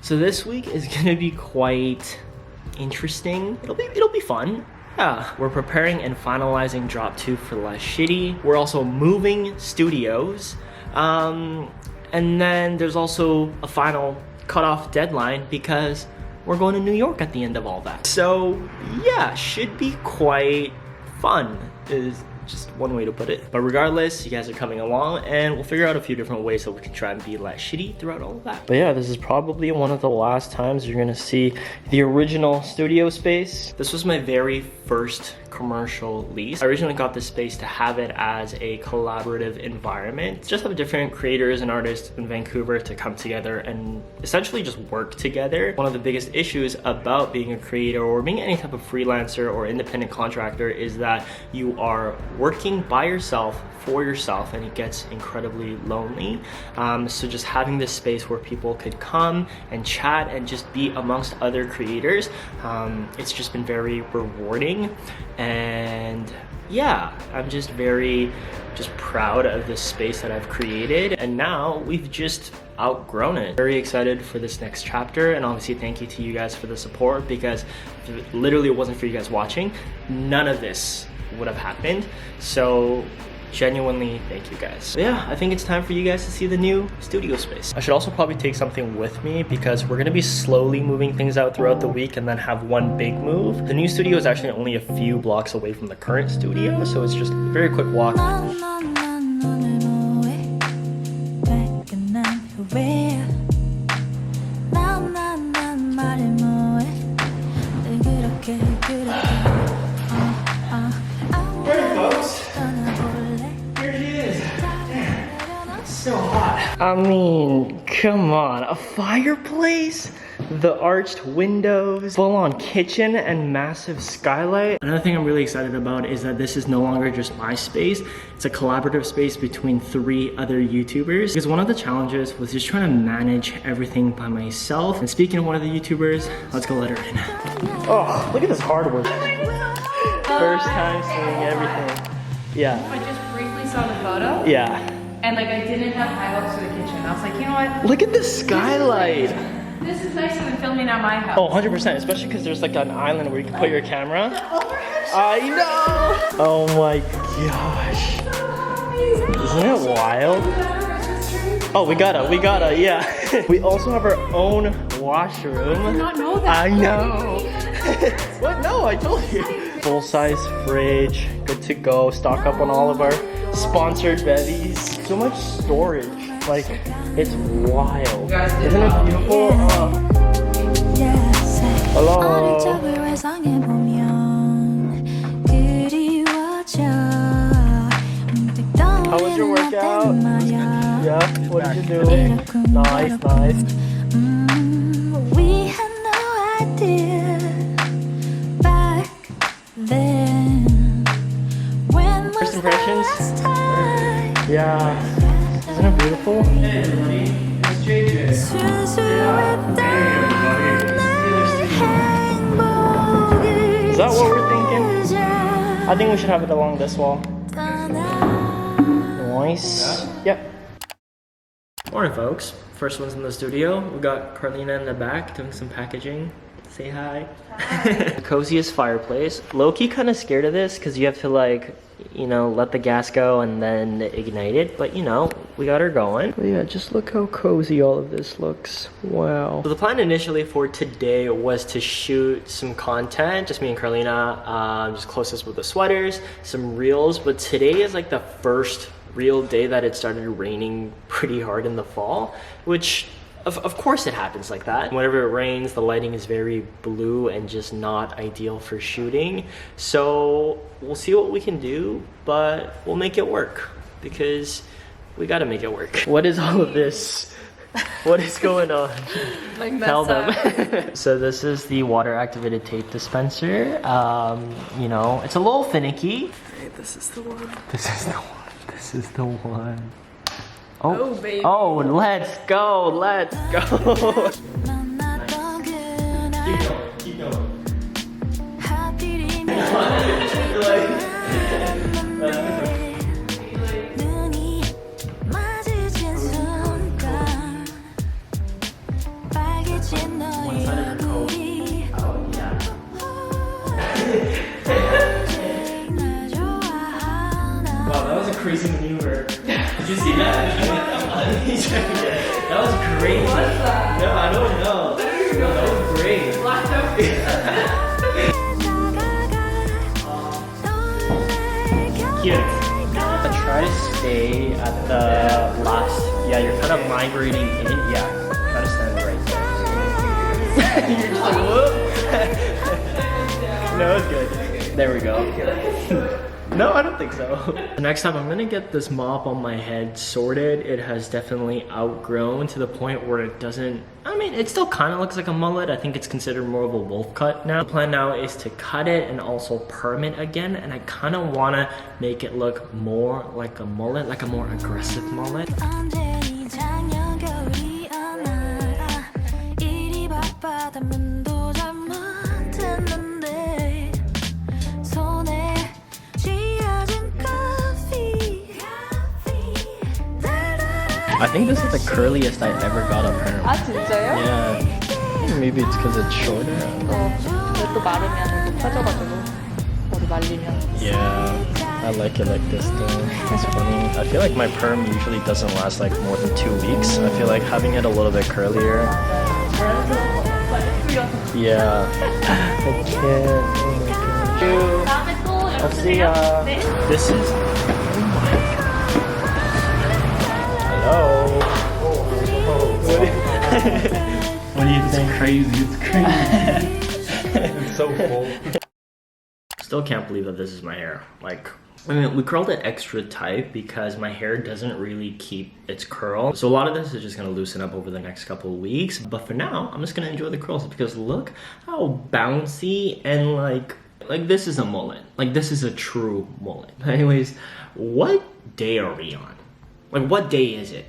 So this week is gonna be quite interesting. It'll be fun. Yeah, we're preparing and finalizing drop 2 for Less Shitty. We're also moving studios. And then there's also a final cutoff deadline because we're going to New York at the end of all that. So yeah, should be quite fun is just one way to put it. But regardless, you guys are coming along and we'll figure out a few different ways that we can try and be less shitty throughout all of that. But yeah, this is probably one of the last times you're gonna see the original studio space. This was my very first commercial lease. I originally got this space to have it as a collaborative environment. Just have different creators and artists in Vancouver to come together and essentially just work together. One of the biggest issues about being a creator or being any type of freelancer or independent contractor is that you are working by yourself for yourself and it gets incredibly lonely. So just having this space where people could come and chat and just be amongst other creators, it's just been very rewarding. And yeah, I'm just very proud of this space that I've created, and now we've just outgrown it. Very excited for this next chapter, and obviously thank you to you guys for the support, because if it literally wasn't for you guys watching, none of this would have happened. So genuinely thank you guys. But yeah, I think it's time for you guys to see the new studio space. I should also probably take something with me because we're gonna be slowly moving things out throughout the week and then have one big move. The new studio is actually only a few blocks away from the current studio, so it's just a very quick walk. So hot. I mean, come on, a fireplace, the arched windows, full-on kitchen, and massive skylight. Another thing I'm really excited about is that this is no longer just my space. It's a collaborative space between 3 other YouTubers. Because one of the challenges was just trying to manage everything by myself. And speaking of one of the YouTubers, let's go let her in. Oh, look at this hardwood. First time seeing everything. Yeah. I just briefly saw the photo. Yeah. And like I didn't have high hopes for the kitchen. I was like, you know what? Look at the skylight. This is nicer than filming at my house. Oh, 100%, especially because there's like an island where you can put your camera. I know. Oh my gosh. Isn't it wild? Oh, we gotta, yeah. We also have our own washroom. I did not know that. I know. What? No, I told you. Full-size fridge, good to go. Stock up on all of our sponsored bevies. So much storage, like it's wild. Isn't it beautiful? Hello. How was your workout? Yeah, what did you do? Nice, nice. We had no idea back then when First impressions? Yeah. Isn't it beautiful? Hey everybody, it's JJ. Is that what we're thinking? I think we should have it along this wall. Nice. Yep. Morning, folks. First one's in the studio. We got Carlina in the back doing some packaging. Say hi. Hi. Coziest fireplace. Low-key kind of scared of this because you have to like, you know, let the gas go and then ignite it. But you know, we got her going. But yeah, just look how cozy all of this looks. Wow. So the plan initially for today was to shoot some content, just me and Carlina, just closest with the sweaters, some reels. But today is like the first real day that it started raining pretty hard in the fall, which of course it happens like that. Whenever it rains, the lighting is very blue and just not ideal for shooting. So we'll see what we can do, but we'll make it work because we gotta make it work. What is all of this? What is going on? Like Tell them. So this is the water activated tape dispenser. You know, it's a little finicky. Hey, this is the one. This is the one. This is the one. Oh, baby. Oh, let's go. Let's go. Keep going. one side of your coat out. Yeah. Wow, that was a crazy maneuver. Did you see that? That was crazy. What's that? No, I don't know. No, that was great. Cute. Try to stay at the last. Yeah, you're kind of migrating in. Yeah, try to stand right there. You're just like, whoop. No, it's good. There we go. No, I don't think so. Next time I'm gonna get this mop on my head sorted. It has definitely outgrown to the point where it doesn't, I mean, it still kind of looks like a mullet. I think it's considered more of a wolf cut now. The plan now is to cut it and also perm it again, and I kind of want to make it look more like a mullet, like a more aggressive mullet. I think this is the curliest I ever got a perm. 아 진짜요? Yeah. Maybe it's because it's shorter. 근데 또 마르면 또 펴져가지고 머리 말리면. Yeah, I like it like this though. It's funny. I feel like my perm usually doesn't last like more than 2 weeks. I feel like having it a little bit curlier. Yeah. I can't. Oh my gosh. 다음에 또 I'll see ya. 네. This is. Hello. What do you think? It's crazy. It's crazy. It's so full. Still can't believe that this is my hair. Like, I mean, we curled it extra tight because my hair doesn't really keep its curl. So a lot of this is just gonna loosen up over the next couple of weeks. But for now, I'm just gonna enjoy the curls because look how bouncy and like this is a mullet. Like this is a true mullet. Anyways, what day are we on? Like what day is it?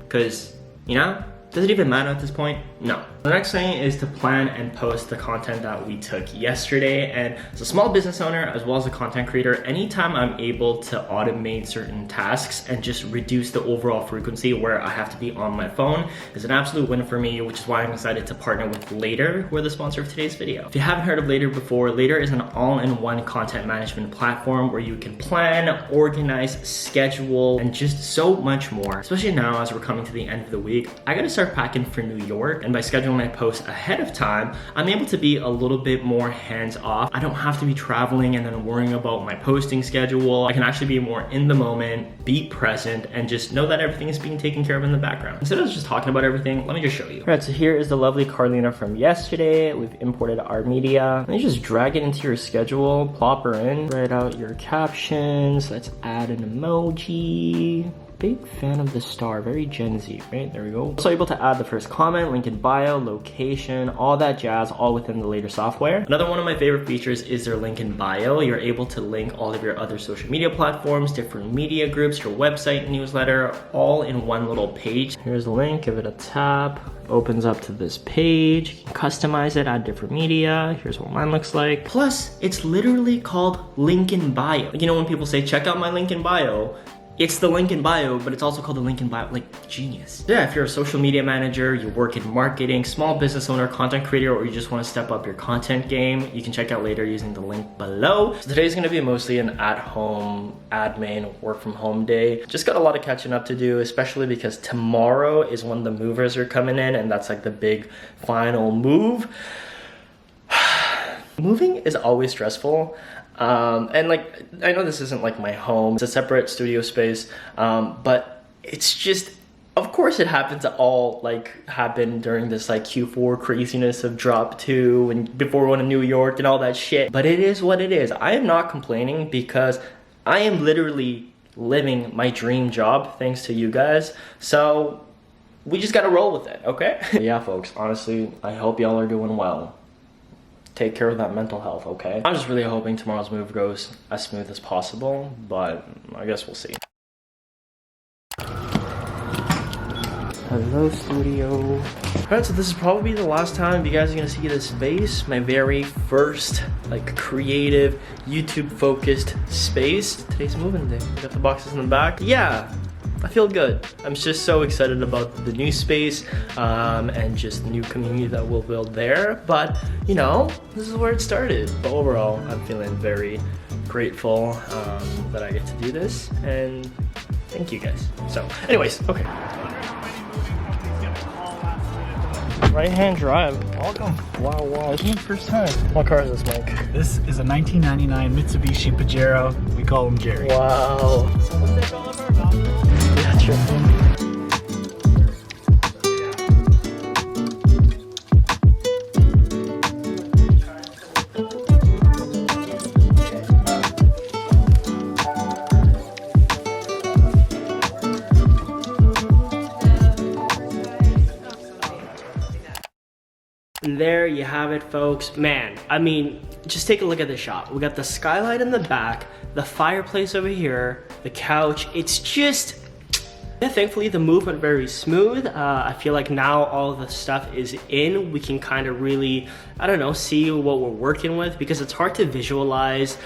Because, you know, does it even matter at this point? No. The next thing is to plan and post the content that we took yesterday. And as a small business owner, as well as a content creator, anytime I'm able to automate certain tasks and just reduce the overall frequency where I have to be on my phone is an absolute win for me, which is why I'm excited to partner with Later, who are the sponsor of today's video. If you haven't heard of Later before, Later is an all-in-one content management platform where you can plan, organize, schedule, and just so much more. Especially now as we're coming to the end of the week, I gotta start packing for New York, and by scheduling my posts ahead of time, I'm able to be a little bit more hands-off. I don't have to be traveling and then worrying about my posting schedule. I can actually be more in the moment, be present, and just know that everything is being taken care of in the background. Instead of just talking about everything, let me just show you. All right, so here is the lovely Carlina from yesterday. We've imported our media. Let me just drag it into your schedule, plop her in, write out your captions. Let's add an emoji. Big fan of the star, very Gen Z, right? There we go. Also able to add the first comment, link in bio, location, all that jazz, all within the Later software. Another one of my favorite features is their link in bio. You're able to link all of your other social media platforms, different media groups, your website, newsletter, all in one little page. Here's the link, give it a tap. Opens up to this page. You can customize it, add different media. Here's what mine looks like. Plus, it's literally called link in bio. You know when people say, check out my link in bio, it's the link in bio, but it's also called the link in bio, like genius. Yeah, if you're a social media manager, you work in marketing, small business owner, content creator, or you just want to step up your content game, you can check out Later using the link below. So today's gonna be mostly an at-home, admin, work from home day. Just got a lot of catching up to do, especially because tomorrow is when the movers are coming in, and that's like the big final move. Moving is always stressful. And like, I know this isn't like my home, it's a separate studio space, but it's just, of course it happened to all like happen during this like Q4 craziness of drop 2 and before going to New York and all that shit, but it is what it is. I am not complaining because I am literally living my dream job thanks to you guys, so we just gotta roll with it, okay? Yeah folks, honestly, I hope y'all are doing well. Take care of that mental health, okay? I'm just really hoping tomorrow's move goes as smooth as possible, but I guess we'll see. Hello, studio. Alright, so this is probably the last time you guys are gonna see this space. My very first, like, creative, YouTube-focused space. Today's moving day. We got the boxes in the back. Yeah, I feel good. I'm just so excited about the new space and just the new community that we'll build there. But you know, this is where it started. But overall, I'm feeling very grateful that I get to do this, and thank you guys. So anyways, okay. Right-hand drive. Welcome. Wow. This is my first time. What car is this, Mike? This is a 1999 Mitsubishi Pajero. We call him Jerry. Wow. Yeah, true. And there you have it, folks. Man, I mean, just take a look at the shot. We got the skylight in the back, the fireplace over here, the couch. It's just, yeah, thankfully the move went very smooth. I feel like now all the stuff is in. We can kind of really, I don't know, see what we're working with, because it's hard to visualize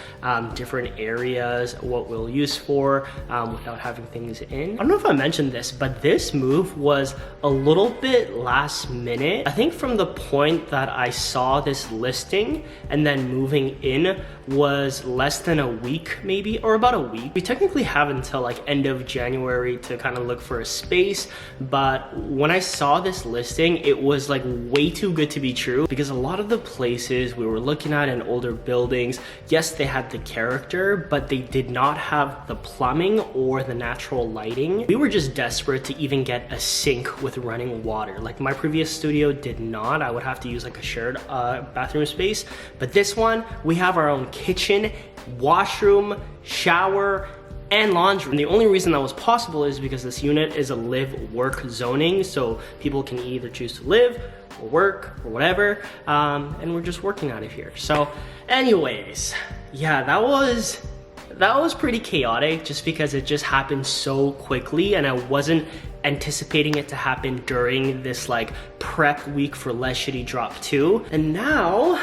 different areas, what we'll use for without having things in. I don't know if I mentioned this, but this move was a little bit last minute. I think from the point that I saw this listing and then moving in was less than a week maybe, or about a week. We technically have until like end of January to kind of look for a space, but when I saw this listing, it was like way too good to be true, because a lot of the places we were looking at in older buildings, yes, they had the character, but they did not have the plumbing or the natural lighting. We were just desperate to even get a sink with running water. Like my previous studio did not. I would have to use like a shared bathroom space, but this one, we have our own kitchen, washroom, shower, and laundry. And the only reason that was possible is because this unit is a live-work zoning, so people can either choose to live or work or whatever, and we're just working out of here. So anyways, yeah, that was pretty chaotic, just because it just happened so quickly and I wasn't anticipating it to happen during this like prep week for Less Shitty Drop 2. And now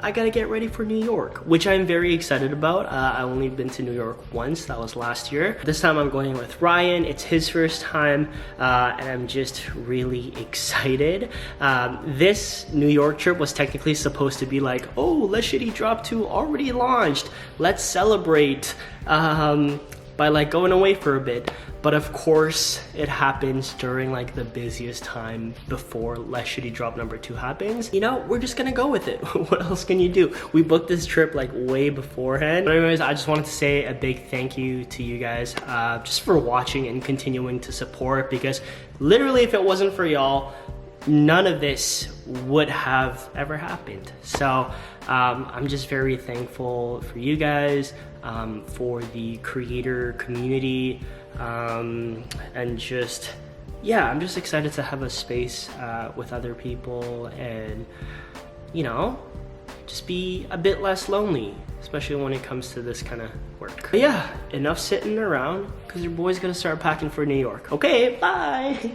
I gotta get ready for New York, which I'm very excited about. I've only been to New York once, that was last year. This time I'm going with Ryan, it's his first time, and I'm just really excited. This New York trip was technically supposed to be like, oh, Less Shitty Drop 2 already launched, let's celebrate by like going away for a bit. But of course, it happens during like the busiest time before Less Shitty Drop number 2 happens. You know, we're just gonna go with it. What else can you do? We booked this trip like way beforehand. But anyways, I just wanted to say a big thank you to you guys just for watching and continuing to support, because literally if it wasn't for y'all, none of this would have ever happened. So I'm just very thankful for you guys, for the creator community, and just, yeah, I'm just excited to have a space with other people and, you know, just be a bit less lonely, especially when it comes to this kind of work. But yeah, enough sitting around, because your boy's gonna start packing for New York. Okay, bye!